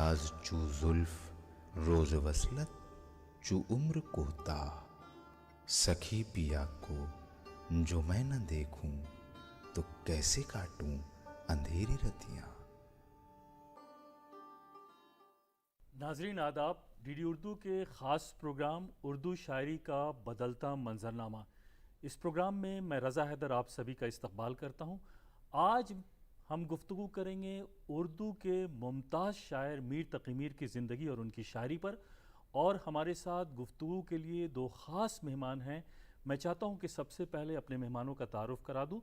راز چو زلف روز وصلت چو عمر کوتا، سخی پیا کو جو میں نہ دیکھوں تو کیسے کاٹوں اندھیری رتیاں۔ ناظرین آداب، ڈی ڈی اردو کے خاص پروگرام اردو شاعری کا بدلتا منظرنامہ، اس پروگرام میں میں رضا حیدر آپ سبھی کا استقبال کرتا ہوں۔ آج ہم گفتگو کریں گے اردو کے ممتاز شاعر میر تقی میر کی زندگی اور ان کی شاعری پر، اور ہمارے ساتھ گفتگو کے لیے دو خاص مہمان ہیں۔ میں چاہتا ہوں کہ سب سے پہلے اپنے مہمانوں کا تعارف کرا دوں۔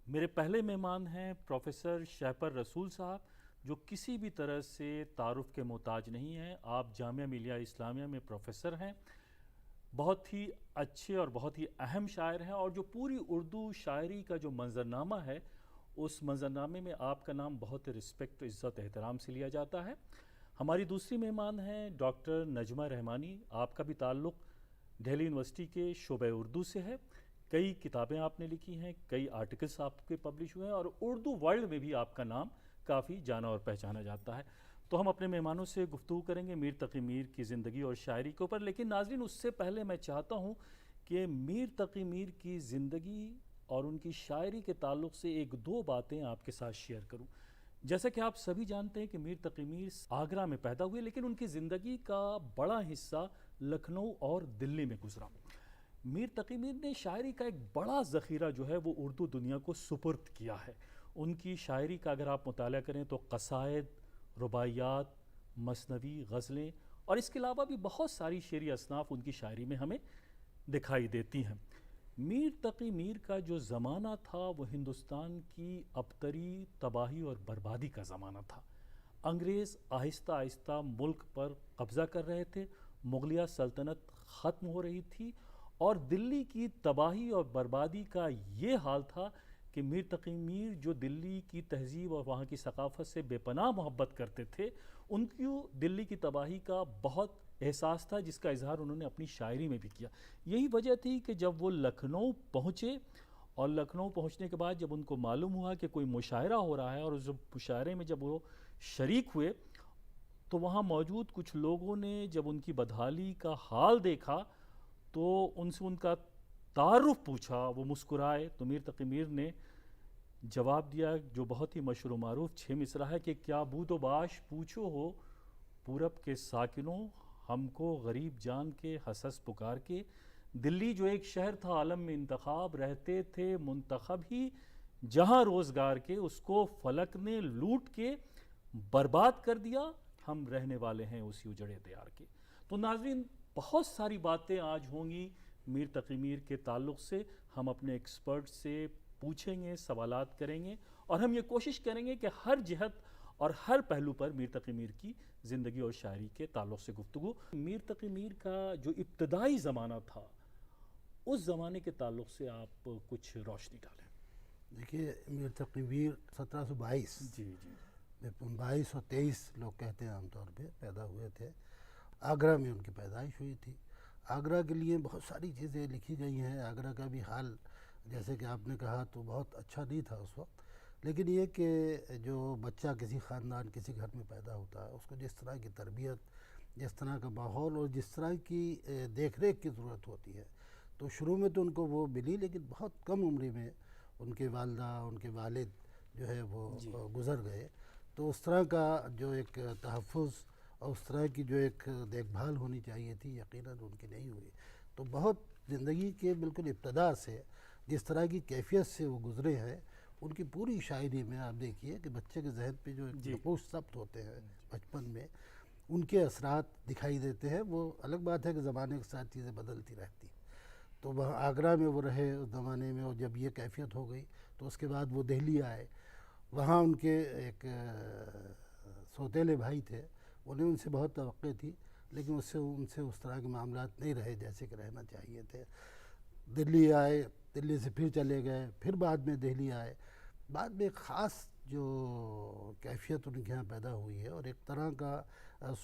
میرے پہلے مہمان ہیں پروفیسر شہپر رسول صاحب، جو کسی بھی طرح سے تعارف کے محتاج نہیں ہیں۔ آپ جامعہ ملیہ اسلامیہ میں پروفیسر ہیں، بہت ہی اچھے اور بہت ہی اہم شاعر ہیں، اور جو پوری اردو شاعری کا جو منظرنامہ ہے، اس منظرنامے میں آپ کا نام بہت رسپیکٹ، عزت، احترام سے لیا جاتا ہے۔ ہماری دوسری مہمان ہیں ڈاکٹر نجمہ رحمانی۔ آپ کا بھی تعلق دہلی یونیورسٹی کے شعبہ اردو سے ہے، کئی کتابیں آپ نے لکھی ہیں، کئی آرٹیکلس آپ کے پبلش ہوئے ہیں، اور اردو ورلڈ میں بھی آپ کا نام کافی جانا اور پہچانا جاتا ہے۔ تو ہم اپنے مہمانوں سے گفتگو کریں گے میر تقی میر کی زندگی اور شاعری کے اوپر، لیکن ناظرین اس سے پہلے میں چاہتا ہوں کہ میر تقی میر کی زندگی اور ان کی شاعری کے تعلق سے ایک دو باتیں آپ کے ساتھ شیئر کروں۔ جیسا کہ آپ سبھی جانتے ہیں کہ میر تقی میر آگرہ میں پیدا ہوئے، لیکن ان کی زندگی کا بڑا حصہ لکھنؤ اور دلی میں گزرا۔ میر تقی میر نے شاعری کا ایک بڑا ذخیرہ جو ہے وہ اردو دنیا کو سپرد کیا ہے۔ ان کی شاعری کا اگر آپ مطالعہ کریں تو قصائد، رباعیات، مثنوی، غزلیں، اور اس کے علاوہ بھی بہت ساری شعری اصناف ان کی شاعری میں ہمیں دکھائی دیتی ہیں۔ میر تقی میر کا جو زمانہ تھا وہ ہندوستان کی ابتری تباہی اور بربادی کا زمانہ تھا۔ انگریز آہستہ آہستہ ملک پر قبضہ کر رہے تھے، مغلیہ سلطنت ختم ہو رہی تھی، اور دلی کی تباہی اور بربادی کا یہ حال تھا کہ میر تقی میر جو دلی کی تہذیب اور وہاں کی ثقافت سے بے پناہ محبت کرتے تھے، ان کو دلی کی تباہی کا بہت احساس تھا، جس کا اظہار انہوں نے اپنی شاعری میں بھی کیا۔ یہی وجہ تھی کہ جب وہ لکھنؤ پہنچے، اور لکھنؤ پہنچنے کے بعد جب ان کو معلوم ہوا کہ کوئی مشاعرہ ہو رہا ہے، اور اس مشاعرے میں جب وہ شریک ہوئے تو وہاں موجود کچھ لوگوں نے جب ان کی بدحالی کا حال دیکھا تو ان سے ان کا تعارف پوچھا۔ وہ مسکرائے تو میر تقی میر نے جواب دیا جو بہت ہی مشہور و معروف 6 مصرع ہے کہ کیا بود و باش پوچھو ہو پورب کے ساکنوں، ہم کو غریب جان کے حسس پکار کے، دلی جو ایک شہر تھا عالم میں انتخاب، رہتے تھے منتخب ہی جہاں روزگار کے، اس کو فلک نے لوٹ کے برباد کر دیا، ہم رہنے والے ہیں اسی اجڑے دیار کے۔ تو ناظرین بہت ساری باتیں آج ہوں گی میر تقی میر کے تعلق سے، ہم اپنے ایکسپرٹ سے پوچھیں گے، سوالات کریں گے، اور ہم یہ کوشش کریں گے کہ ہر جہت اور ہر پہلو پر میر تقی میر کی زندگی اور شاعری کے تعلق سے گفتگو۔ میر تقی میر کا جو ابتدائی زمانہ تھا، اس زمانے کے تعلق سے آپ کچھ روشنی ڈالیں۔ دیکھیے، میر تقی میر 1722 جی 22 اور 23 لوگ کہتے ہیں عام طور پہ پیدا ہوئے تھے۔ آگرہ میں ان کی پیدائش ہوئی تھی۔ آگرہ کے لیے بہت ساری چیزیں لکھی گئی ہیں۔ آگرہ کا بھی حال جیسے کہ آپ نے کہا تو بہت اچھا نہیں تھا اس وقت، لیکن یہ کہ جو بچہ کسی خاندان کسی گھر میں پیدا ہوتا ہے، اس کو جس طرح کی تربیت، جس طرح کا ماحول اور جس طرح کی دیکھ ریکھ کی ضرورت ہوتی ہے، تو شروع میں تو ان کو وہ ملی، لیکن بہت کم عمری میں ان کے والدہ، ان کے والد جو ہے وہ گزر گئے۔ تو اس طرح کا جو ایک تحفظ اور اس طرح کی جو ایک دیکھ بھال ہونی چاہیے تھی، یقیناً ان کی نہیں ہوئی۔ تو بہت زندگی کے بالکل ابتدا سے جس طرح کی کیفیت سے وہ گزرے ہیں، ان کی پوری شاعری میں آپ دیکھیے کہ بچے کے ذہن پہ جو ایک نقوش ثبت ہوتے ہیں بچپن میں، ان کے اثرات دکھائی دیتے ہیں۔ وہ الگ بات ہے کہ زمانے کے ساتھ چیزیں بدلتی رہتی ہیں۔ تو وہاں آگرہ میں وہ رہے اس زمانے میں، اور جب یہ کیفیت ہو گئی تو اس کے بعد وہ دہلی آئے۔ وہاں ان کے ایک سوتیلے بھائی تھے، انہیں ان سے بہت توقع تھی، لیکن ان سے اس طرح کے معاملات نہیں رہے جیسے کہ رہنا چاہیے تھے۔ دلی آئے، دلی سے پھر چلے گئے، پھر بعد میں دہلی آئے۔ بعد میں ایک خاص جو کیفیت ان کے یہاں پیدا ہوئی ہے، اور ایک طرح کا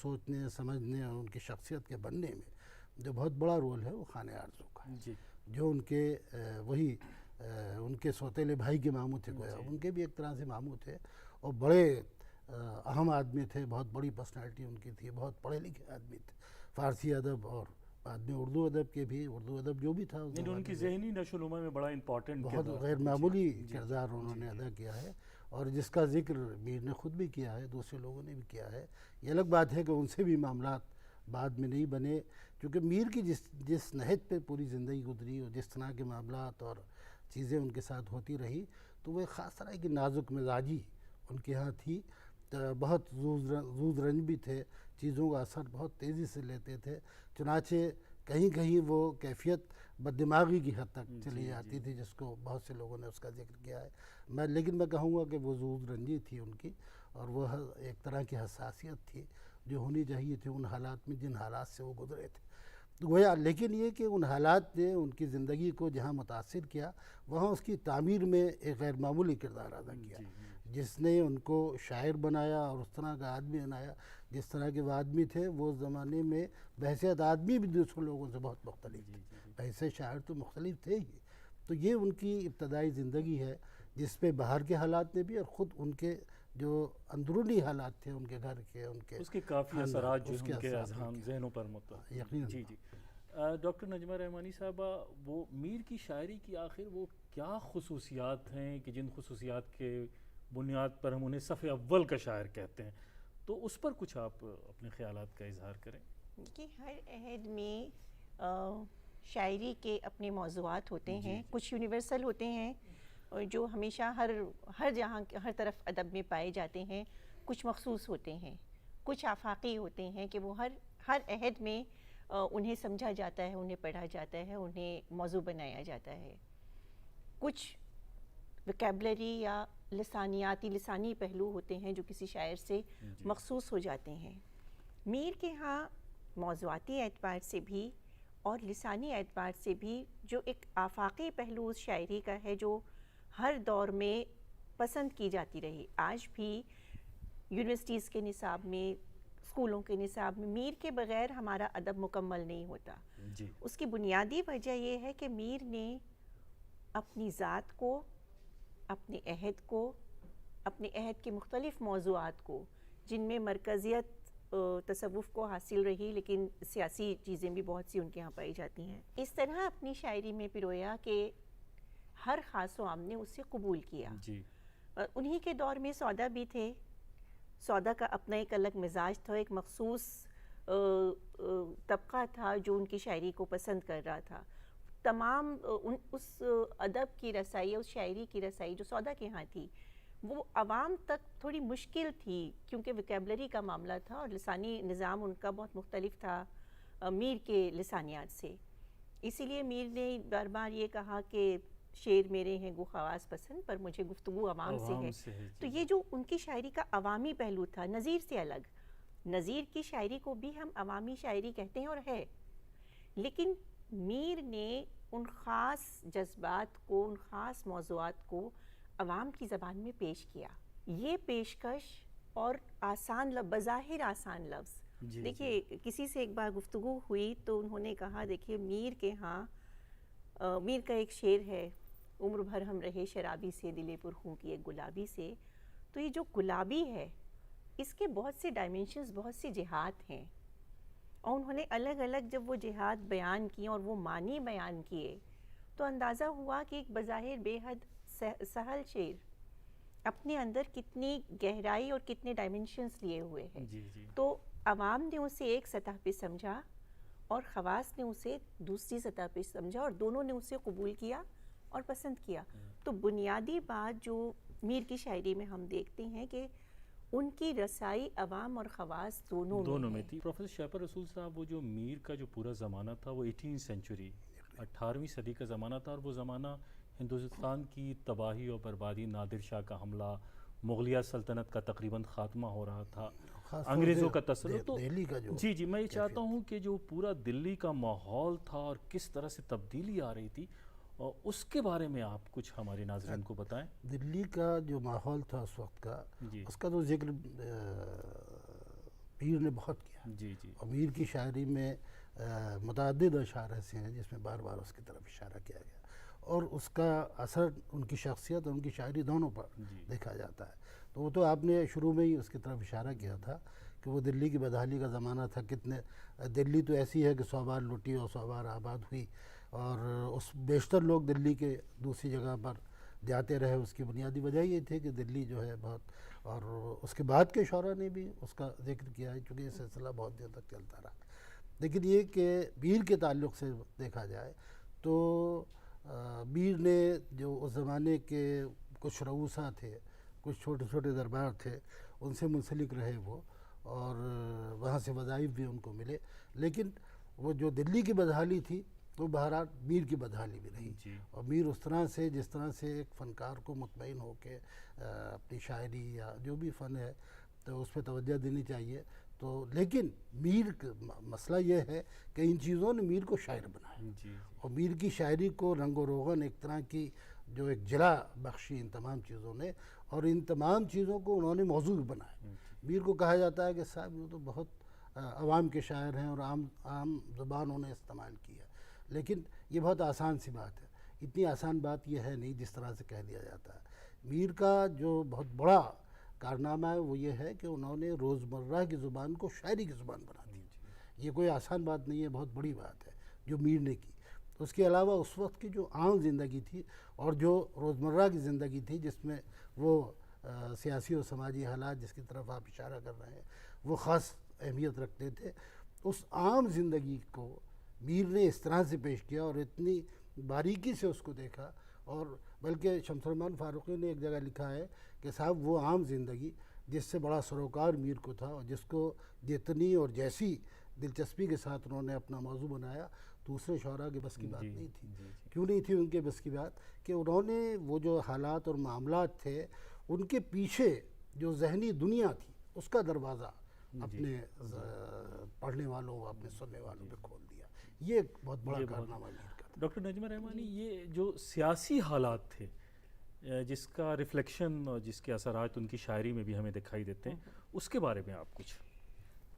سوچنے سمجھنے اور ان کی شخصیت کے بننے میں جو بہت بڑا رول ہے، وہ خانِ آرزو کا ہے، جو ان کے وہی ان کے سوتیلے بھائی کے ماموں تھے، گویا ان کے بھی ایک طرح سے ماموں تھے، اور بڑے اہم آدمی تھے، بہت بڑی پرسنالٹی ان کی تھی، بہت پڑھے لکھے آدمی تھے، فارسی ادب اور بعد میں اردو ادب کے بھی، اردو ادب جو بھی تھا اس ان کی ذہنی نشو و نما میں بڑا امپورٹنٹ بہت غیر معمولی کردار انہوں نے ادا کیا ہے، اور جس کا ذکر میر نے خود بھی کیا ہے، دوسرے لوگوں نے بھی کیا ہے۔ یہ الگ بات ہے کہ ان سے بھی معاملات بعد میں نہیں بنے، کیونکہ میر کی جس نہج پہ پوری زندگی گزری اور جس طرح کے معاملات اور چیزیں ان کے ساتھ ہوتی رہی، تو وہ ایک خاص طرح کی نازک مزاجی ان کے ہاں تھی، بہت زود رنج بھی تھے، چیزوں کا اثر بہت تیزی سے لیتے تھے، چنانچہ کہیں کہیں وہ کیفیت بددماغی کی حد تک چلی جاتی تھی، جس کو بہت سے لوگوں نے اس کا ذکر کیا ہے۔ لیکن میں کہوں گا کہ وہ زود رنجی تھی ان کی، اور وہ ایک طرح کی حساسیت تھی جو ہونی چاہیے تھی ان حالات میں جن حالات سے وہ گزرے تھے۔ گویا لیکن یہ کہ ان حالات نے ان کی زندگی کو جہاں متاثر کیا، وہاں اس کی تعمیر میں ایک غیر معمولی کردار ادا کیا، جس نے ان کو شاعر بنایا اور اس طرح کا آدمی بنایا جس طرح کے وہ آدمی تھے۔ وہ زمانے میں بحیثیت آدمی بھی دوسرے لوگوں سے بہت مختلف تھے، بحیثیت شاعر تو مختلف تھے ہی۔ تو یہ ان کی ابتدائی زندگی ہے جس پہ باہر کے حالات نے بھی اور خود ان کے جو اندرونی حالات تھے ان کے گھر کے، ان کے اس کے کافی اثرات جو اس کے ان کے اثرات اذہان ذہنوں پر متعلق۔ یقیناً۔ جی جی ڈاکٹر نجمہ رحمانی صاحبہ، وہ میر کی شاعری کی آخر وہ کیا خصوصیات ہیں کہ جن خصوصیات کے بنیاد پر ہم انہیں صف اول کا شاعر کہتے ہیں، تو اس پر کچھ آپ اپنے خیالات کا اظہار کریں۔ کہ ہر عہد میں شاعری کے اپنے موضوعات ہوتے ہیں، کچھ یونیورسل ہوتے ہیں اور جو ہمیشہ ہر جہاں ہر طرف ادب میں پائے جاتے ہیں، کچھ مخصوص ہوتے ہیں، کچھ آفاقی ہوتے ہیں کہ وہ ہر عہد میں انہیں سمجھا جاتا ہے، انہیں پڑھا جاتا ہے، انہیں موضوع بنایا جاتا ہے۔ کچھ ویکیبلری یا لسانی پہلو ہوتے ہیں جو کسی شاعر سے مخصوص ہو جاتے ہیں۔ میر کے ہاں موضوعاتی اعتبار سے بھی اور لسانی اعتبار سے بھی جو ایک آفاقی پہلو اس شاعری کا ہے جو ہر دور میں پسند کی جاتی رہی، آج بھی یونیورسٹیز کے نصاب میں، اسکولوں کے نصاب میں میر کے بغیر ہمارا ادب مکمل نہیں ہوتا۔ اس کی بنیادی وجہ یہ ہے کہ میر نے اپنی ذات کو، اپنے عہد کو، اپنے عہد کے مختلف موضوعات کو، جن میں مرکزیت تصوف کو حاصل رہی لیکن سیاسی چیزیں بھی بہت سی ان کے ہاں پائی جاتی ہیں، اس طرح اپنی شاعری میں پرویا کہ ہر خاص و عام نے اسے قبول کیا۔ انہی کے دور میں سودا بھی تھے، سودا کا اپنا ایک الگ مزاج تھا، ایک مخصوص طبقہ تھا جو ان کی شاعری کو پسند کر رہا تھا۔ تمام اس ادب کی رسائی، اس شاعری کی رسائی جو سودا کے ہاں تھی، وہ عوام تک تھوڑی مشکل تھی کیونکہ ویکیبلری کا معاملہ تھا اور لسانی نظام ان کا بہت مختلف تھا میر کے لسانیات سے۔ اسی لیے میر نے بار بار یہ کہا کہ شعر میرے ہیں گو خواص پسند، پر مجھے گفتگو عوام سے ہے۔ تو یہ جو ان کی شاعری کا عوامی پہلو تھا، نظیر سے الگ، نظیر کی شاعری کو بھی ہم عوامی شاعری کہتے ہیں اور ہے، لیکن میر نے ان خاص جذبات کو، ان خاص موضوعات کو عوام کی زبان میں پیش کیا۔ یہ پیشکش اور آسان لفظ، بظاہر آسان لفظ، دیکھیے کسی سے ایک بار گفتگو ہوئی تو انہوں نے کہا دیکھیے میر کے ہاں، میر کا ایک شعر ہے، عمر بھر ہم رہے شرابی سے دل پر خوں کی ایک گلابی سے، تو یہ جو گلابی ہے اس کے بہت سے ڈائمینشنز، بہت سی جہات ہیں، اور انہوں نے الگ الگ جب وہ جہات بیان کی اور وہ معنی بیان کیے تو اندازہ ہوا کہ ایک بظاہر بے حد سہل شعر اپنے اندر کتنی گہرائی اور کتنے ڈائمینشنز لیے ہوئے ہیں۔ تو عوام نے اسے ایک سطح پہ سمجھا اور خواص نے اسے دوسری سطح پہ سمجھا، اور دونوں نے اسے قبول کیا اور پسند کیا۔ تو بنیادی بات جو میر کی شاعری میں ہم دیکھتے ہیں کہ ان کی رسائی عوام اور خواص دونوں میں تھی۔ پروفیسر شیپر رسول صاحب، وہ جو میر کا جو پورا زمانہ تھا وہ 18 سینچری، 18ویں صدی کا زمانہ تھا، اور وہ زمانہ ہندوستان کی تباہی اور بربادی، نادر شاہ کا حملہ، مغلیہ سلطنت کا تقریباً خاتمہ ہو رہا تھا، انگریزوں کا تسلط۔ تو جی میں یہ چاہتا ہوں کہ جو پورا دلی کا ماحول تھا اور کس طرح سے تبدیلی آ رہی تھی، اور اس کے بارے میں آپ کچھ ہمارے ناظرین کو بتائیں۔ دلی کا جو ماحول تھا اس وقت کا، اس کا تو ذکر پیر نے بہت کیا، اور میر کی شاعری میں متعدد اشعار ایسے ہیں جس میں بار بار اس کی طرف اشارہ کیا گیا، اور اس کا اثر ان کی شخصیت اور ان کی شاعری دونوں پر دیکھا جاتا ہے۔ تو وہ تو آپ نے شروع میں ہی اس کی طرف اشارہ کیا تھا کہ وہ دلی کی بدحالی کا زمانہ تھا. کتنے دلی تو ایسی ہے کہ 100 بار لوٹی اور 100 بار آباد ہوئی, اور اس بیشتر لوگ دلی کے دوسری جگہ پر جاتے رہے. اس کی بنیادی وجہ یہ تھی کہ دلی جو ہے بہت, اور اس کے بعد کے شعراء نے بھی اس کا ذکر کیا ہے چونکہ یہ سلسلہ بہت دیر تک چلتا رہا. لیکن یہ کہ میر کے تعلق سے دیکھا جائے تو میر نے جو اس زمانے کے کچھ رؤوسا تھے, کچھ چھوٹے چھوٹے دربار تھے, ان سے منسلک رہے وہ, اور وہاں سے وظائف بھی ان کو ملے. لیکن وہ جو دلی کی بدحالی تھی تو بہرحال میر کی بدحالی بھی رہی. اور میر اس طرح سے, جس طرح سے ایک فنکار کو مطمئن ہو کے اپنی شاعری یا جو بھی فن ہے تو اس پہ توجہ دینی چاہیے. تو لیکن میر مسئلہ یہ ہے کہ ان چیزوں نے میر کو شاعر بنایا, اور میر کی شاعری کو رنگ و روغن, ایک طرح کی جو ایک جلا بخشی ان تمام چیزوں نے, اور ان تمام چیزوں کو انہوں نے موضوع بنایا. میر کو کہا جاتا ہے کہ صاحب وہ تو بہت عوام کے شاعر ہیں اور عام زبان انہیں استعمال کی ہے, لیکن یہ بہت آسان سی بات ہے. اتنی آسان بات یہ ہے نہیں جس طرح سے کہہ دیا جاتا ہے. میر کا جو بہت بڑا کارنامہ ہے وہ یہ ہے کہ انہوں نے روزمرہ کی زبان کو شاعری کی زبان بنا دی. یہ کوئی آسان بات نہیں ہے, بہت بڑی بات ہے جو میر نے کی. اس کے علاوہ اس وقت کی جو عام زندگی تھی اور جو روزمرہ کی زندگی تھی جس میں وہ سیاسی اور سماجی حالات جس کی طرف آپ اشارہ کر رہے ہیں وہ خاص اہمیت رکھتے تھے, اس عام زندگی کو میر نے اس طرح سے پیش کیا اور اتنی باریکی سے اس کو دیکھا. اور بلکہ شمس الرحمن فاروقی نے ایک جگہ لکھا ہے کہ صاحب وہ عام زندگی جس سے بڑا سروکار میر کو تھا, اور جس کو جتنی اور جیسی دلچسپی کے ساتھ انہوں نے اپنا موضوع بنایا, دوسرے شعراء کی بس کی بات نہیں تھی. کیوں نہیں تھی ان کے بس کی بات؟ کہ انہوں نے وہ جو حالات اور معاملات تھے ان کے پیچھے جو ذہنی دنیا تھی اس کا دروازہ اپنے پڑھنے والوں, اپنے سننے والوں پہ کھول دیا. یہ ایک بہت بڑا کارنامہ میر کا تھا. ڈاکٹر نجمہ رحمانی, یہ جو سیاسی حالات تھے جس کا ریفلیکشن اور جس کے اثرات ان کی شاعری میں بھی ہمیں دکھائی دیتے ہیں, اس کے بارے میں آپ کچھ؟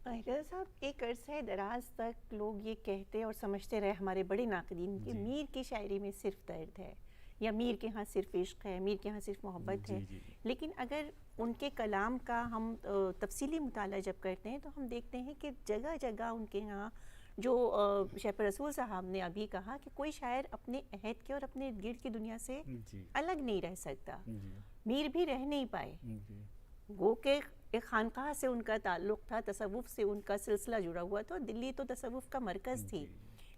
رضا صاحب, ایک عرصہ دراز تک لوگ یہ کہتے اور سمجھتے رہے ہمارے بڑے ناقدین کہ میر کی شاعری میں صرف درد ہے, یا میر کے ہاں صرف عشق ہے, میر کے ہاں صرف محبت ہے. لیکن اگر ان کے کلام کا ہم تفصیلی مطالعہ جب کرتے ہیں تو ہم دیکھتے ہیں کہ جگہ جگہ ان کے ہاں جو شیخ رسول صاحب نے ابھی کہا کہ کوئی شاعر اپنے عہد کے اور اپنے گرد کی دنیا سے الگ نہیں رہ سکتا. میر بھی رہ نہیں پائے, وہ کہ ایک خانقاہ سے ان کا تعلق تھا, تصوف سے ان کا سلسلہ جڑا ہوا تھا, دلی تو تصوف کا مرکز تھی.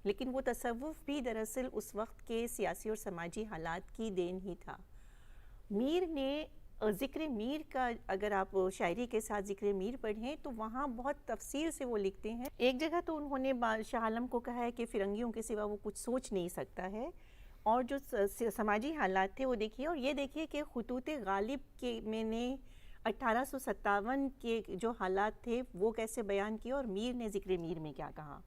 لیکن وہ تصوف بھی دراصل اس وقت کے سیاسی اور سماجی حالات کی دین ہی تھا. میر نے ذکر میر کا, اگر آپ شاعری کے ساتھ ذکر میر پڑھیں تو وہاں بہت تفصیل سے وہ لکھتے ہیں. ایک جگہ تو انہوں نے شاہ عالم کو کہا ہے کہ فرنگیوں کے سوا وہ کچھ سوچ نہیں سکتا ہے, اور جو سماجی حالات تھے وہ دیکھیے, اور یہ دیکھیے کہ خطوط غالب کے میں نے 1857 کے جو حالات تھے وہ کیسے بیان کیے, اور میر نے ذکر میر میں کیا کہا.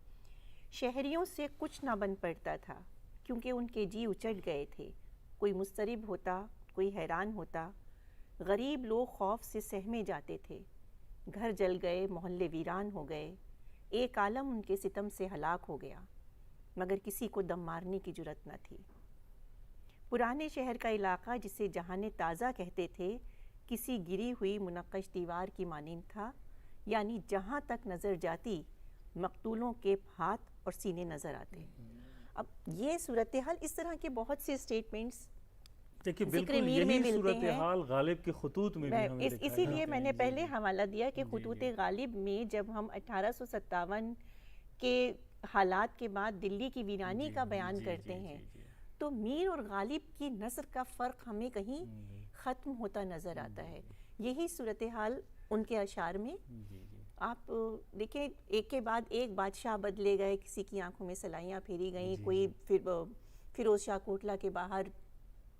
شہریوں سے کچھ نہ بن پڑتا تھا کیونکہ ان کے جی اچٹ گئے تھے. کوئی مضطرب ہوتا, کوئی حیران ہوتا, غریب لوگ خوف سے سہمے جاتے تھے. گھر جل گئے, محلے ویران ہو گئے, ایک عالم ان کے ستم سے ہلاک ہو گیا, مگر کسی کو دم مارنے کی جرت نہ تھی. پرانے شہر کا علاقہ جسے جہان تازہ کہتے تھے کسی گری ہوئی منقش دیوار کی مانند تھا, یعنی جہاں تک نظر جاتی مقتولوں کے ہاتھ اور سینے نظر آتے. اب یہ صورتحال, اس طرح کے بہت سے اسٹیٹمنٹس دیکھیں بالکل یہی صورتحال غالب کے خطوط میں بھی ہمیں دکھائی. اسی لیے میں نے پہلے حوالہ دیا کہ خطوط غالب میں جب ہم 1857 کے حالات کے بعد دلی کی ویرانی کا بیان کرتے ہیں تو میر اور غالب کی نثر کا فرق ہمیں کہیں ختم ہوتا نظر آتا ہے. یہی صورتحال ان کے اشعار میں آپ دیکھیں, ایک کے بعد ایک بادشاہ بدلے گئے, کسی کی آنکھوں میں سلائیاں پھیری گئیں, کوئی فیروز شاہ کوٹلہ کے باہر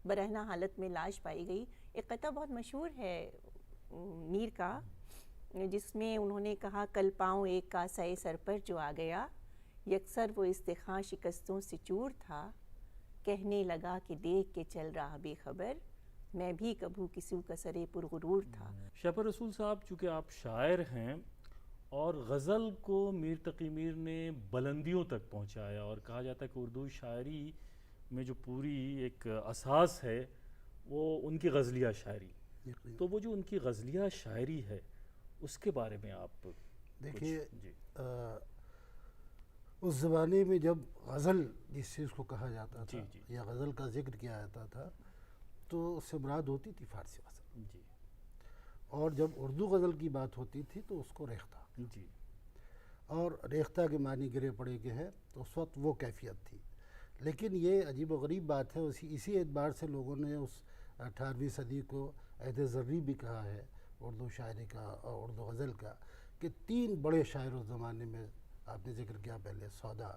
برہنہ حالت میں لاش پائی گئی. ایک قطعہ بہت مشہور ہے میر کا جس میں انہوں نے کہا, کل پاؤں ایک کاسہ سر پر جو آ گیا, یکسر وہ استخاں شکستوں سے چور تھا, کہنے لگا کہ دیکھ کے چل رہا بے خبر, میں بھی کبھو کسی کا سرے پرغرور تھا. شیخ رسول صاحب, چونکہ آپ شاعر ہیں اور غزل کو میر تقی میر نے بلندیوں تک پہنچایا, اور کہا جاتا ہے کہ اردو شاعری میں جو پوری ایک اساس ہے وہ ان کی غزلیہ شاعری, یقین تو وہ جو ان کی غزلیہ شاعری ہے اس کے بارے میں آپ دیکھیے جی اس زمانے میں جب غزل جس چیز کو کہا جاتا جی تھا جی یا غزل کا ذکر کیا جاتا تھا تو اس سے مراد ہوتی تھی فارسی غزل، جی اور جب اردو غزل کی بات ہوتی تھی تو اس کو ریختہ، جی اور ریختہ کے معنی گرے پڑے کے ہیں، تو اس وقت وہ کیفیت تھی. لیکن یہ عجیب و غریب بات ہے، اسی اعتبار سے لوگوں نے اس 18ویں صدی کو عہد زرعی بھی کہا ہے اردو شاعری کا اور اردو غزل کا، کہ 3 بڑے شاعر اس زمانے میں آپ نے ذکر کیا پہلے، سودا،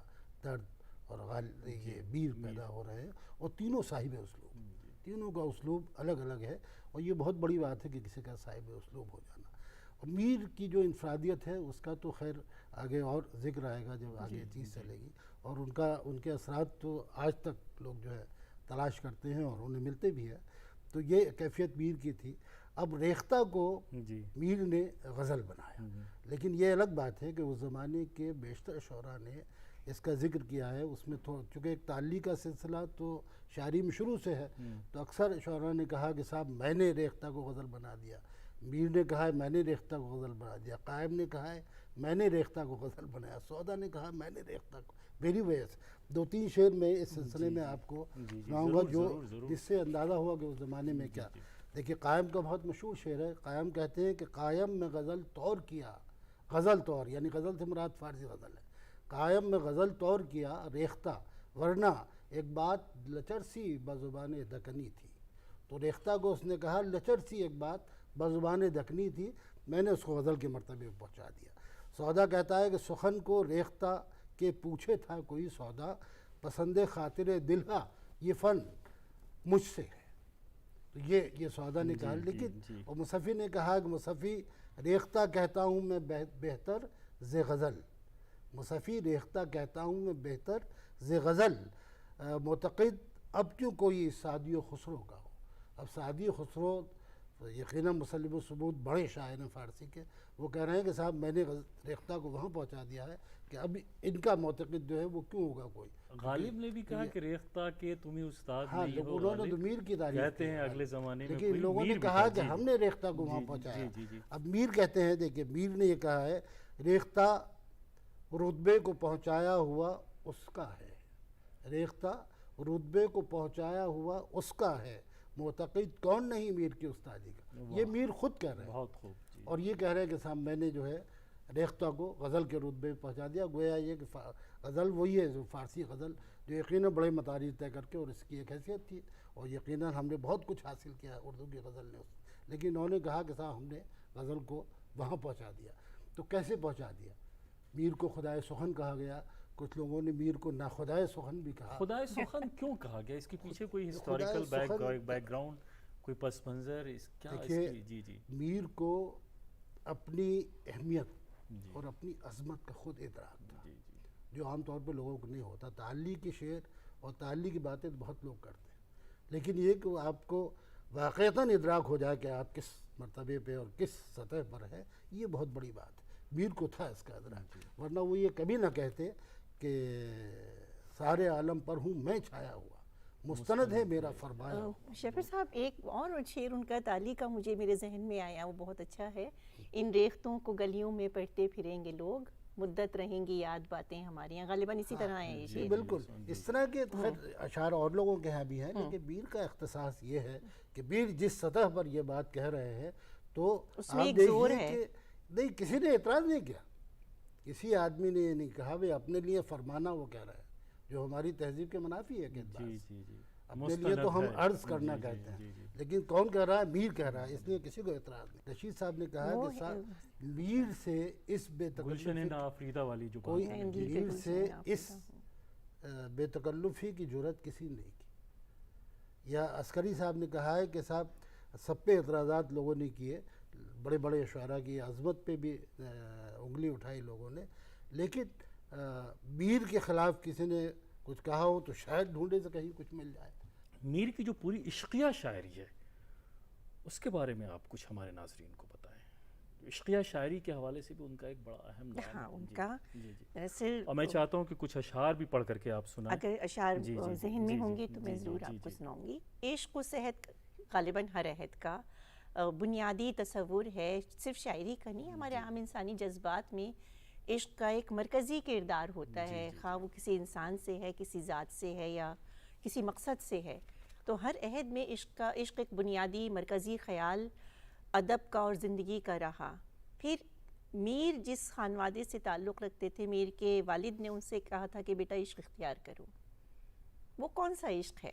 درد اور یہ میر پیدا ہو رہے ہیں، اور تینوں صاحب اسلوب، تینوں کا اسلوب الگ الگ ہے، اور یہ بہت بڑی بات ہے کہ کسی کا صاحب اسلوب ہو جانا. اور میر کی جو انفرادیت ہے اس کا تو خیر آگے اور ذکر آئے گا جب آگے چیز چلے گی، اور ان کے اثرات تو آج تک لوگ جو ہے تلاش کرتے ہیں اور انہیں ملتے بھی ہیں. تو یہ کیفیت میر کی تھی. اب ریختہ کو میر نے غزل بنایا، لیکن یہ الگ بات ہے کہ اس زمانے کے بیشتر شعراء نے اس کا ذکر کیا ہے. اس میں چونکہ ایک تعلی کا سلسلہ تو شاعری میں شروع سے ہے، تو اکثر شعراء نے کہا کہ صاحب میں نے ریختہ کو غزل بنا دیا. میر نے کہا ہے میں نے ریختہ کو غزل بنا دیا، قائم نے کہا ہے میں نے ریختہ کو غزل بنایا، سودا نے کہا میں نے ریختہ کو، میری وجہ سے. 2-3 شعر میں اس سلسلے میں آپ کو سناؤں گا جو جس سے اندازہ ہوا کہ اس زمانے میں کیا. دیکھیے قائم کا بہت مشہور شعر ہے. قائم کہتے ہیں کہ قائم میں غزل طور کیا، غزل طور یعنی غزل سے مراد فارسی غزل ہے. قائم میں غزل طور کیا ریختہ، ورنہ ایک بات لچر سی بزبان دکنی تھی. تو ریختہ کو اس نے کہا لچر سی ایک بات بزبان دکنی تھی، میں نے اس کو غزل کے مرتبے پہ پہنچا دیا. سودا کہتا ہے کہ سخن کو ریختہ کے پوچھے تھا کوئی سودا، پسند خاطر دلہا یہ فن مجھ سے ہے. تو یہ سودا نے کہا. لیکن اور مصفی نے کہا کہ مصفی ریختہ کہتا ہوں میں بہتر ز غزل، مصفی ریختہ کہتا ہوں میں بہتر ز غزل، معتقد اب کیوں کوئی سعدی و خسرو کا ہو. اب سعدی و خسرو یقیناً مسلم الثبوت بڑے شاعر ہیں فارسی کے، وہ کہہ رہے ہیں کہ صاحب میں نے ریختہ کو وہاں پہنچا دیا ہے کہ اب ان کا معتقد جو ہے وہ کیوں ہوگا کوئی. غالب نے بھی کہا کہ ریختہ کے تمہیں استاد ہاں نہیں ہو، انہوں نے تو میر کی تعریف کہتے ہیں اگلے زمانے میں، لیکن لوگوں نے کہا کہ ہم نے ریختہ کو وہاں پہنچایا. اب میر کہتے ہیں، دیکھیے میر نے یہ کہا ہے ریختہ رتبے کو پہنچایا ہوا اس کا ہے، ریختہ رتبے کو پہنچایا ہوا اس کا ہے، معتقد کون نہیں میر کی استادی کا. یہ میر خود کہہ رہے ہیں، بہت خوب. اور یہ کہہ رہے ہیں کہ صاحب میں نے جو ہے ریختہ کو غزل کے رتبے پہ پہنچا دیا. گویا یہ کہ غزل وہی ہے جو فارسی غزل جو یقیناً بڑے مطالب طے کر کے، اور اس کی ایک حیثیت تھی، اور یقیناً ہم نے بہت کچھ حاصل کیا اردو کی غزل نے. لیکن انہوں نے کہا کہ صاحب ہم نے غزل کو وہاں پہنچا دیا. تو کیسے پہنچا دیا؟ میر کو خدائے سخن کہا گیا، کچھ لوگوں نے میر کو ناخدائے سخن بھی کہا. خدائے سخن کیوں کہا گیا؟ اس کے پیچھے کوئی ہسٹوریکل بیک گراؤنڈ، کوئی پس منظر کیا؟ دیکھیے میر کو اپنی اہمیت اور اپنی عظمت کا خود ادراک تھا، جو عام طور پہ لوگوں کو نہیں ہوتا. تعلی کے شعر اور تعلی کی باتیں بہت لوگ کرتے ہیں، لیکن یہ کہ آپ کو واقعتاً ادراک ہو جائے کہ آپ کس مرتبے پہ اور کس سطح پر ہے، یہ بہت بڑی بات ہے. میر کو تھا اس کا ادراک، ورنہ وہ یہ کبھی نہ کہتے کہ سارے عالم پر ہوں میں چھایا ہوا، مستند ہے میرا فرمایا. شفیع صاحب ایک اور شعر ان کا تعلی کا مجھے میرے ذہن میں آیا، وہ بہت اچھا ہے. ان ریختوں کو گلیوں میں پڑھتے پھریں گے لوگ، مدت رہیں گی یاد باتیں ہماری. غالباً اسی طرح ہے یہ شعر. بالکل اس طرح کے اشعار اور لوگوں کے ہاں بھی ہیں، لیکن میر کا اختصاص یہ ہے کہ میر جس سطح پر یہ بات کہہ رہے ہیں تو اس میں ایک زور ہے. نہیں کسی نے اعتراض نہیں کیا، کسی آدمی نے یہ نہیں کہا بھئی اپنے لیے فرمانا وہ کہہ رہا ہے، جو ہماری تہذیب کے منافی ہے کہ اپنے لیے تو ہم عرض کرنا کہتے ہیں. لیکن کون کہہ رہا ہے؟ میر کہہ رہا ہے، اس لیے کسی کو اعتراض نہیں. رشید صاحب نے کہا کہ میر سے اس بے تکلفی کی جرت کسی نے کی. یا عسکری صاحب نے کہا ہے کہ صاحب سب پہ اعتراضات لوگوں نے کیے، بڑے بڑے شعراء کی عظمت پہ بھی انگلی اٹھائی لوگوں نے، لیکن میر کے خلاف کسی نے کچھ کہا ہو تو شاید ڈھونڈے سے کہیں کچھ مل جائے. میر کی جو پوری عشقیہ شاعری ہے اس کے بارے میں آپ کچھ ہمارے ناظرین کو بتائیں. عشقیہ شاعری کے حوالے سے بھی ان کا ایک بڑا اہم نام ہے. ہاں ان کا دراصل، اور میں چاہتا ہوں کہ کچھ اشعار بھی پڑھ کر کے آپ سنائیں. اگر اشعار ذہن میں ہوں گے تو میں ضرور آپ کو سناؤں گی. عشق و صحت غالباً ہر عہد کا، بنیادی تصور ہے، صرف شاعری کا نہیں، ہمارے عام انسانی جذبات میں عشق کا ایک مرکزی کردار ہوتا ہے، خواہ وہ کسی انسان سے ہے، کسی ذات سے ہے یا کسی مقصد سے ہے. تو ہر عہد میں عشق ایک بنیادی مرکزی خیال ادب کا اور زندگی کا رہا. پھر میر جس خانوادے سے تعلق رکھتے تھے، میر کے والد نے ان سے کہا تھا کہ بیٹا عشق اختیار کرو. وہ کون سا عشق ہے؟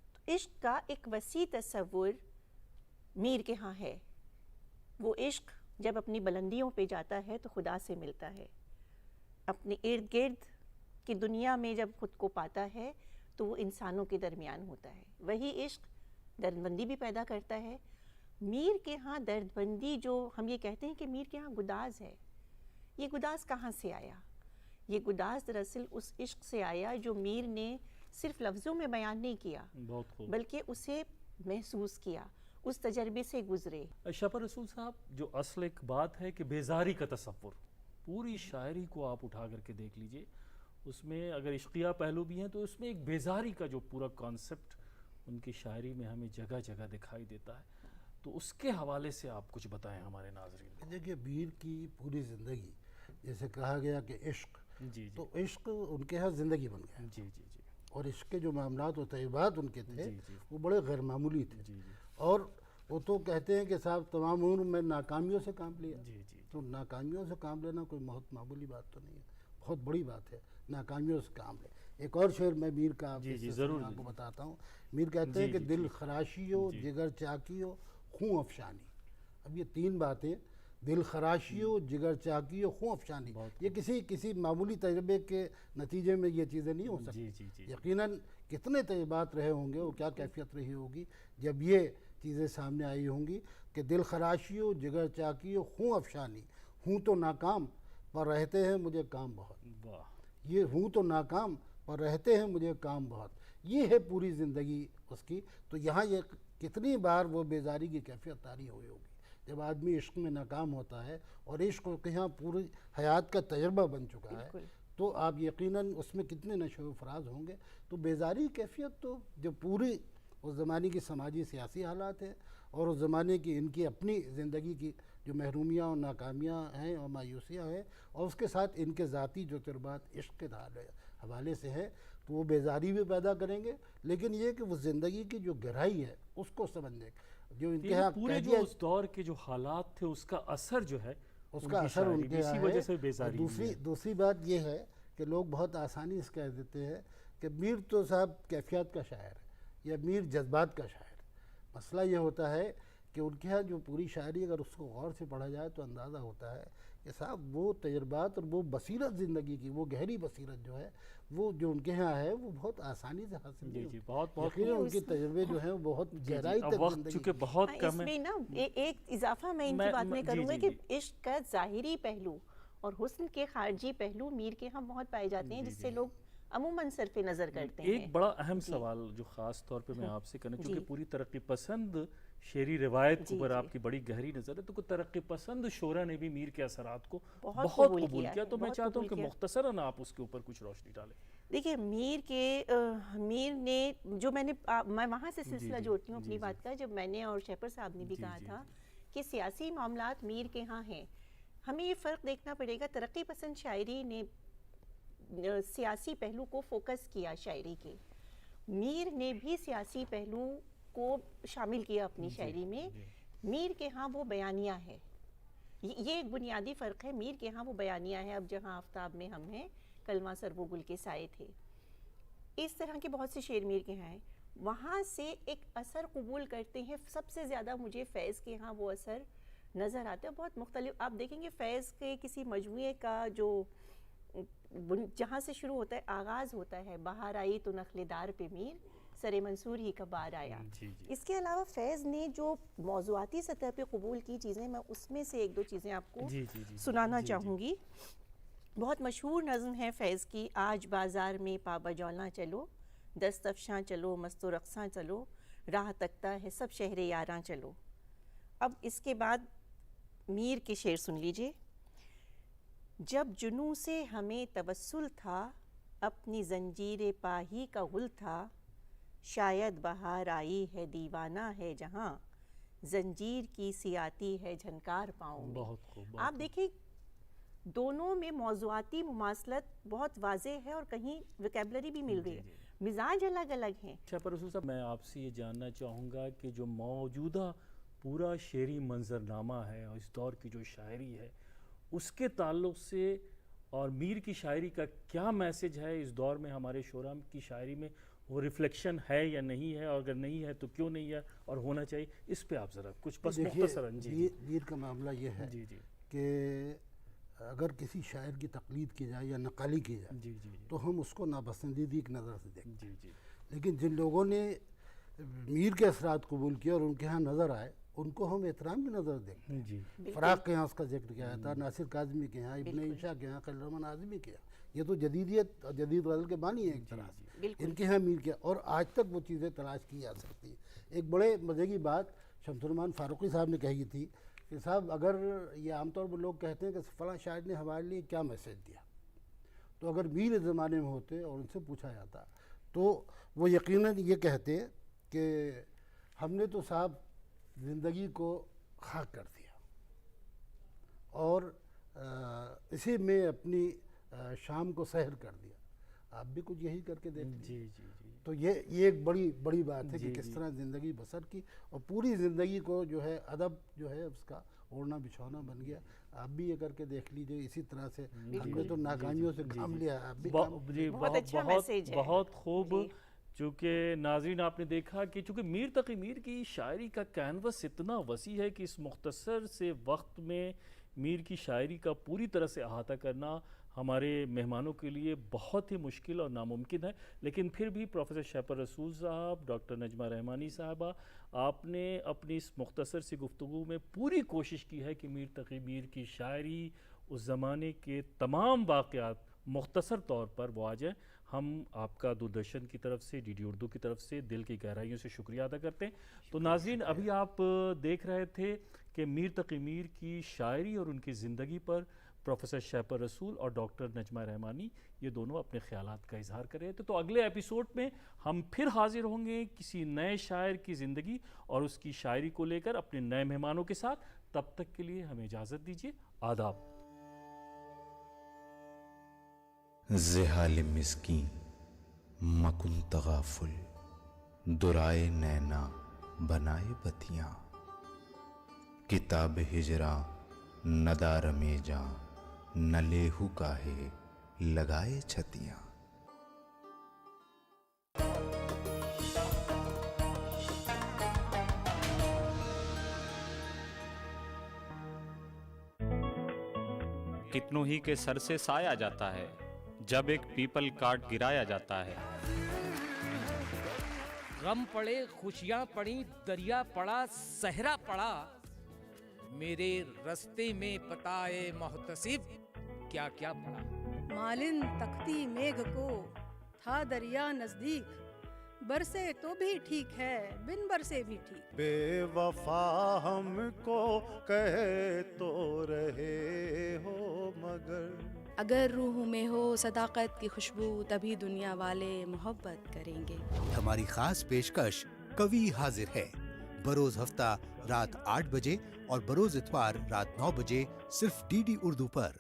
تو عشق کا ایک وسیع تصور میر کے ہاں ہے. وہ عشق جب اپنی بلندیوں پہ جاتا ہے تو خدا سے ملتا ہے، اپنے ارد گرد کی دنیا میں جب خود کو پاتا ہے تو وہ انسانوں کے درمیان ہوتا ہے. وہی عشق درد بندی بھی پیدا کرتا ہے. میر کے ہاں درد بندی، جو ہم یہ کہتے ہیں کہ میر کے ہاں گداز ہے، یہ گداز کہاں سے آیا؟ یہ گداز دراصل اس عشق سے آیا جو میر نے صرف لفظوں میں بیان نہیں کیا، بلکہ اسے محسوس کیا، اس تجربے سے گزرے. شفا رسول صاحب، جو اصل ایک بات ہے کہ بیزاری کا تصور، پوری شاعری کو آپ اٹھا کر کے دیکھ لیجئے، اس میں اگر عشقیہ پہلو بھی ہیں تو اس میں ایک بیزاری کا جو پورا کانسیپٹ ان کی شاعری میں ہمیں جگہ جگہ دکھائی دیتا ہے. تو اس کے حوالے سے آپ کچھ بتائیں ہمارے ناظرین کو. دیکھیے میر کی پوری زندگی، جیسے کہا گیا کہ عشق، تو عشق ان کے ہاں زندگی بن گیا. اور عشق کے جو معاملات و طیبات ان کے تھے وہ بڑے غیر معمولی تھے. اور وہ تو کہتے ہیں کہ صاحب تمام عمر میں ناکامیوں سے کام لیا. تو ناکامیوں سے کام لینا کوئی بہت معمولی بات تو نہیں ہے، بہت بڑی بات ہے ناکامیوں سے کام لے. ایک اور شعر میں میر کا آپ کو بتاتا ہوں. میر کہتے ہیں کہ دل خراشی ہو، جگر چاکی ہو، خون افشانی. اب یہ تین باتیں، دل خراشی ہو، جگر چاکی ہو، خون افشانی، یہ کسی معمولی تجربے کے نتیجے میں یہ چیزیں نہیں ہو سکتی. یقیناً کتنے تجربات رہے ہوں گے، وہ کیا کیفیت رہی ہوگی جب یہ چیزیں سامنے آئی ہوں گی کہ دل خراشی ہو، جگر چاکی ہو، خون افشانی. ہوں تو ناکام پر رہتے ہیں مجھے کام بہت. یہ ہوں تو ناکام پر رہتے ہیں مجھے کام بہت، یہ ہے پوری زندگی اس کی. تو یہاں یہ کتنی بار وہ بیزاری کی کیفیت طاری ہوئی ہوگی جب آدمی عشق میں ناکام ہوتا ہے اور عشق کے یہاں پوری حیات کا تجربہ بن چکا ہے، تو آپ یقیناً اس میں کتنے نشو و فراز ہوں گے. تو بیزاری کیفیت تو جو پوری اس زمانے کی سماجی سیاسی حالات ہیں اور اس زمانے کی ان کی اپنی زندگی کی جو محرومیاں اور ناکامیاں ہیں اور مایوسیاں ہیں، اور اس کے ساتھ ان کے ذاتی جو تجربات عشق کے حوالے سے ہیں، تو وہ بیزاری بھی پیدا کریں گے. لیکن یہ کہ وہ زندگی کی جو گہرائی ہے اس کو سمجھنے جو ان کے پورے جو اس دور کے جو حالات تھے اس کا اثر جو ہے، اس کا اثر ان کے اسی وجہ سے بیزاری. دوسری بات یہ ہے کہ لوگ بہت آسانی سے کہہ دیتے ہیں کہ میر تو صاحب کیفیت کا شاعر ہے یا میر جذبات کا شاعر. مسئلہ یہ ہوتا ہے کہ ان کے ہاں جو پوری شاعری اگر اس کو غور سے پڑھا جائے تو اندازہ ہوتا ہے کہ صاحب وہ تجربات اور وہ بصیرت زندگی کی، وہ گہری بصیرت جو ہے، وہ جو ان کے ہاں ہے وہ بہت آسانی سے حاصل نہیں ہوتی. یقیناً ان کے تجربے جو ہیں وہ بہت گہرائی تک زندگی. بہت کم ہے. اس میں نا ایک اضافہ میں ان کی بات میں کروں گا کہ عشق کا ظاہری پہلو اور حسن کے خارجی پہلو میر کے ہاں بہت پائے جاتے ہیں، جس سے لوگ عموماً صرف نظر کرتے ہیں. ایک بڑا اہم سوال جو خاص طور پہ میں آپ سے کرنا، چونکہ پوری ترقی پسند شعری روایت پر آپ کی بڑی گہری نظر ہے، تو کوئی ترقی پسند شعراء نے بھی میر کے اثرات کو بہت قبول کیا. تو میں چاہتا ہوں کہ مختصراً آپ اس کے اوپر کچھ روشنی ڈالیں. دیکھیے میر نے جو میں وہاں سے سلسلہ جوڑتی ہوں اپنی بات کا، جب میں نے اور شیپر صاحب نے بھی کہا تھا کہ سیاسی معاملات میر کے ہاں ہیں. ہمیں یہ فرق دیکھنا پڑے گا. ترقی پسند شاعری نے سیاسی پہلو کو فوکس کیا شاعری کے، میر نے بھی سیاسی پہلو کو شامل کیا اپنی شاعری میں. میر کے ہاں وہ بیانیہ ہے، یہ ایک بنیادی فرق ہے. میر کے ہاں وہ بیانیہ ہے. اب جہاں آفتاب میں ہم ہیں، کلمہ سر و گل کے سائے تھے، اس طرح کے بہت سے شعر میر کے ہاں ہیں. وہاں سے ایک اثر قبول کرتے ہیں. سب سے زیادہ مجھے فیض کے ہاں وہ اثر نظر آتا ہے. بہت مختلف آپ دیکھیں گے فیض کے کسی مجموعے کا جو جہاں سے شروع ہوتا ہے، آغاز ہوتا ہے بہار آئی تو نخل دار پہ میر، سر منصور ہی کا بار آیا. اس کے علاوہ فیض نے جو موضوعاتی سطح پہ قبول کی چیزیں، میں اس میں سے ایک دو چیزیں آپ کو سنانا چاہوں گی. بہت مشہور نظم ہے فیض کی، آج بازار میں پا بجولاں چلو، دست افشاں چلو، مست و رقصاں چلو، راہ تکتا ہے سب شہر یاراں چلو. اب اس کے بعد میر کے شعر سن لیجئے. جب جنوں سے ہمیں توسل تھا، اپنی زنجیر پا ہی کا غل تھا، شاید بہار آئی ہے دیوانہ ہے جہاں، زنجیر کی سی آتی ہے جھنکار پاؤں میں۔ بہت خوب، آپ دیکھیں دونوں میں موضوعاتی مماثلت بہت واضح ہے اور کہیں ویکیبلری بھی مل رہی ہے، مزاج الگ الگ ہیں۔ شیپر رسول صاحب، میں آپ سے یہ جاننا چاہوں گا کہ جو موجودہ پورا شعری منظرنامہ ہے اور اس دور کی جو شاعری ہے اس کے تعلق سے اور میر کی شاعری کا کیا میسج ہے اس دور میں ہمارے شعراء کی شاعری میں، وہ ریفلیکشن ہے یا نہیں ہے، اور اگر نہیں ہے تو کیوں نہیں ہے اور ہونا چاہیے، اس پہ آپ ذرا کچھ بس مختصراً۔ جی میر کا معاملہ یہ ہے جی جی کہ اگر کسی شاعر کی تقلید کی جائے یا نقالی کی جائے جی جی تو ہم اس کو ناپسندیدگی کی نظر سے دیکھیں، جی جی لیکن جن لوگوں نے میر کے اثرات قبول کیے اور ان کے ہاں نظر آئے ان کو ہم احترام کی نظر دیکھیں۔ جی فراق کے ہاں اس کا ذکر کیا تھا، ناصر کاظمی کے ہاں، ابن انشا کے ہاں، خلیل الرحمن اعظمی کے ہاں، یہ تو جدیدیت اور جدید غزل کے بانی ہیں ایک طرح سے، ان کے ہاں میر کیا، اور آج تک وہ چیزیں تلاش کی جا سکتی ہیں۔ ایک بڑے مزے کی بات شمس الرحمان فاروقی صاحب نے کہی تھی کہ صاحب اگر یہ عام طور پر لوگ کہتے ہیں کہ فلاں شاعر نے ہمارے لیے کیا میسج دیا، تو اگر میر اس زمانے میں ہوتے اور ان سے پوچھا جاتا تو وہ یقیناً یہ کہتے کہ ہم نے تو صاحب زندگی کو خاک کر دیا اور اسی میں اپنی شام کو سحر کر دیا، آپ بھی کچھ یہی کر کے دیکھیں۔ جی جی جی تو یہ ایک بڑی بات ہے کہ کس طرح زندگی بسر کی، اور پوری زندگی کو جو ہے ادب جو ہے اس کا اوڑھنا بچھونا بن گیا۔ آپ بھی یہ کر کے دیکھ لیجئے، اسی طرح سے ہم نے تو ناکامیوں سے کام لیا، آپ بھی بہت اچھا میسیج ہے۔ بہت خوب۔ چونکہ ناظرین آپ نے دیکھا کہ چونکہ میر تقی میر کی شاعری کا کینوس اتنا وسیع ہے کہ اس مختصر سے وقت میں میر کی شاعری کا پوری طرح سے احاطہ کرنا ہمارے مہمانوں کے لیے بہت ہی مشکل اور ناممکن ہے، لیکن پھر بھی پروفیسر شیپر رسول صاحب، ڈاکٹر نجمہ رحمانی صاحبہ، آپ نے اپنی اس مختصر سی گفتگو میں پوری کوشش کی ہے کہ میر تقی میر کی شاعری اس زمانے کے تمام واقعات مختصر طور پر وہ آ جائیں۔ ہم آپ کا دوردرشن کی طرف سے، ڈی ڈی اردو کی طرف سے دل کی گہرائیوں سے شکریہ ادا کرتے ہیں۔ تو ناظرین، ابھی آپ دیکھ رہے تھے کہ میر تقی میر کی شاعری اور ان کی زندگی پر پروفیسر شیپر رسول اور ڈاکٹر نجمہ رحمانی یہ دونوں اپنے خیالات کا اظہار کر رہے تھے۔ تو اگلے ایپیسوڈ میں ہم پھر حاضر ہوں گے کسی نئے شاعر کی زندگی اور اس کی شاعری کو لے کر اپنے نئے مہمانوں کے ساتھ۔ تب تک کے لیے ہمیں اجازت دیجیے، آداب۔ زحال مسکین مکن تغافل، درائے نینا بنائے بتیاں، کتاب ہجراں ندار میں جاں، نہ لیہو کاہے لگائے چھتیاں۔ کتنوں ہی کے سر سے سایہ جاتا ہے جب ایک پیپل کاٹ گرایا جاتا ہے۔ غم پڑے خوشیاں پڑیں، دریا پڑا صحرا پڑا، میرے رستے میں پتائے محتسب کیا کیا پڑا۔ مالن تختی میگھ کو تھا دریا نزدیک، برسے تو بھی ٹھیک ہے بن برسے بھی ٹھیک۔ بے وفا ہم کو کہے تو رہے ہو مگر، اگر روح میں ہو صداقت کی خوشبو تبھی دنیا والے محبت کریں گے۔ ہماری خاص پیشکش کوی حاضر ہے، بروز ہفتہ رات 8 بجے اور بروز اتوار رات 9 بجے، صرف ڈی ڈی اردو پر۔